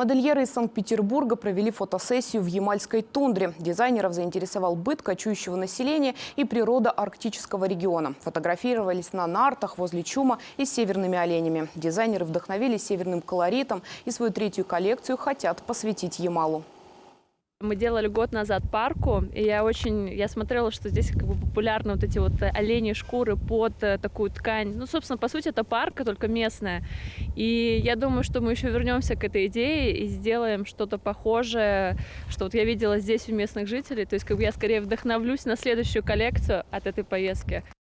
Модельеры из Санкт-Петербурга провели фотосессию в ямальской тундре. Дизайнеров заинтересовал быт кочующего населения и природа арктического региона. Фотографировались на нартах возле чума и с северными оленями. Дизайнеры вдохновились северным колоритом и свою третью коллекцию хотят посвятить Ямалу. Мы делали год назад парку, и я смотрела, что здесь как бы популярны вот эти вот оленьи шкуры под такую ткань. Ну, собственно, по сути, это парка, только местная. И я думаю, что мы еще вернемся к этой идее и сделаем что-то похожее, что вот я видела здесь у местных жителей. То есть как бы я скорее вдохновлюсь на следующую коллекцию от этой поездки.